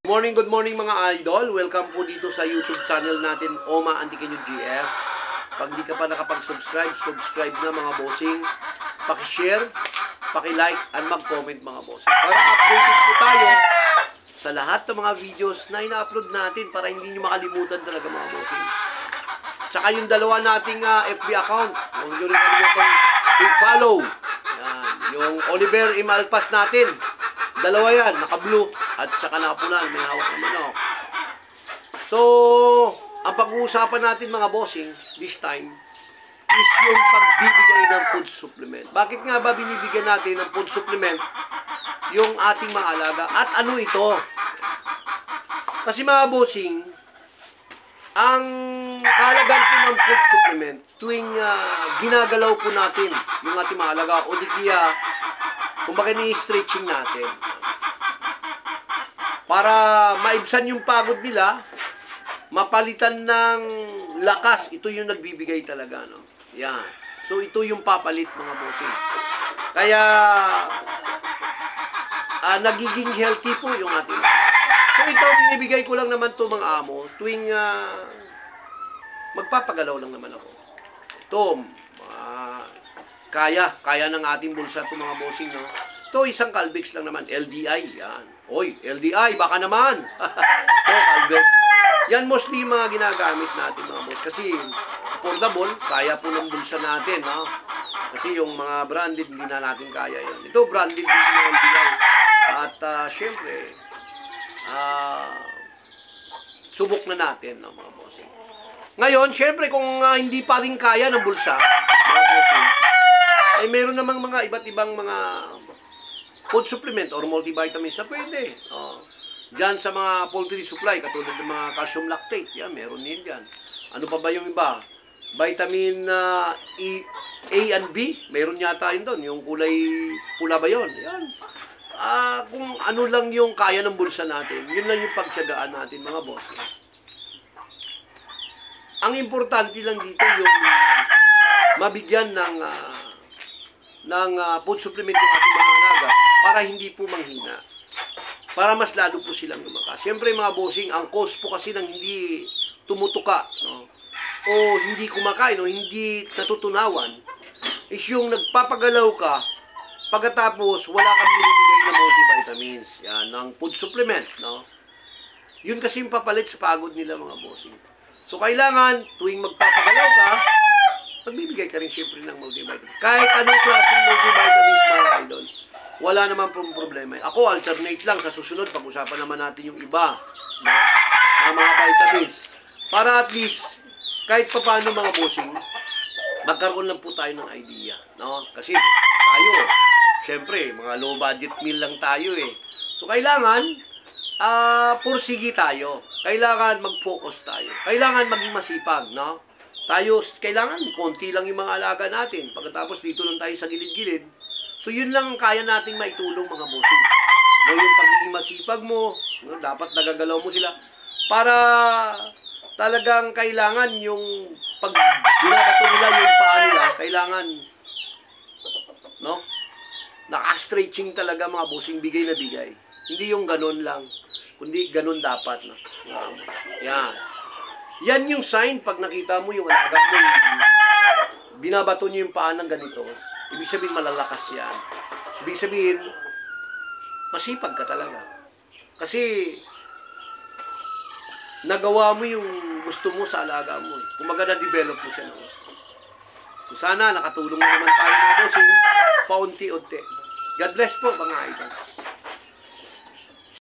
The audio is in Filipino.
Good morning mga idol. Welcome po dito sa YouTube channel natin, Oma Antiqueño GF. Pag di ka pa nakapag-subscribe, subscribe na mga bossing. Paki-share, paki-like, and mag-comment mga bossing. Para updated po tayo sa lahat ng mga videos na ina-upload natin para hindi nyo makalimutan talaga mga bossing. Tsaka yung dalawa nating FB account, huwag nyo rin kalimutan i-follow. Yung Oliver Imalpas natin. Dalawa yan, naka-blue at saka naka-pula, may hawak na manok. So, ang pag-uusapan natin mga bossing, this time, is yung pagbibigay ng food supplement. Bakit nga ba binibigyan natin ng food supplement yung ating mga alaga? At ano ito? Kasi mga bossing, ang kahalagan po ng food supplement, tuwing ginagalaw po natin yung ating mga alaga, o di kaya, kumbaga ni-stretching natin. Para maibsan yung pagod nila, mapalitan ng lakas, ito yung nagbibigay talaga, no? Yan. So, ito yung papalit, mga bossing. Kaya, nagiging healthy po yung ating. So, ito, binibigay ko lang naman to mga amo, tuwing magpapagalaw lang naman ako. Ito, kaya ng ating bulsa ito mga bossing, no? Ito, isang Calbex lang naman, LDI, yan. Oy, LDI, baka naman. Ito, Calbex. Yan mostly mga ginagamit natin mga boss. Kasi affordable, kaya po ng bulsa natin, no? Kasi yung mga branded, hindi na natin kaya yan. Ito, branded din yung LDI. At syempre, subok na natin, no, mga bossing. Ngayon, syempre, kung hindi pa rin kaya ng bulsa, mga bossing, ay meron namang mga iba't ibang mga food supplement or multivitamins na pwede. Diyan sa mga poultry supply, katulad ng mga calcium lactate, yan, meron din dyan. Ano pa ba yung iba? Vitamin E, A and B, meron yata yun doon. Yung kulay pula ba yun? Yan. Kung ano lang yung kaya ng bulsa natin, yun lang yung pagtiyagaan natin, mga boss. Ang importante lang dito yung mabigyan ng food supplement yung ating mga alaga para hindi po manghina. Para mas lalo po silang lumakas. Siyempre mga bossing, ang cause po kasi ng hindi tumutuka, no? O hindi kumakain, o hindi natutunawan, is yung nagpapagalaw ka, pagkatapos wala kang binibigay na multivitamins. Yan, ng food supplement, no? Yun kasi yung papalit sa pagod nila mga bossing. So kailangan, tuwing magpapagalaw ka, magbibigay ka rin siyempre ng multivitamins. Kahit anong klaseng multivitamins mga idol, wala naman pong problema. Ako, alternate lang. Sa susunod, pag-usapan naman natin yung iba, no? Mga vitamins. Para at least, kahit pa paano mga bossing, magkaroon lang po tayo ng idea, no? Kasi tayo, siyempre, mga low budget meal lang tayo eh. So, kailangan, pursigi tayo. Kailangan mag-focus tayo. Kailangan maging masipag, no? Tayo, kailangan, konti lang yung mga alaga natin. Pagkatapos, dito lang tayo sa gilid-gilid. So, yun lang ang kaya nating maitulong mga bossing. No, yung pagiging masipag mo, no, dapat nagagalaw mo sila. Para talagang kailangan yung pag binabato nila yung paa nila, kailangan, no? Naka-stretching talaga mga bossing, bigay na bigay. Hindi yung ganun lang, kundi ganun dapat, no? Yan. Yan yung sign pag nakita mo yung alaga mo, binabato niyo yung paa ng ganito. Ibig sabihin, malalakas yan. Ibig sabihin, masipag ka talaga. Kasi, nagawa mo yung gusto mo sa alaga mo. Kumaga na-develop mo siya ng gusto. So, sana nakatulong naman tayo mga bossing, paunti-unti. God bless po, mga idol.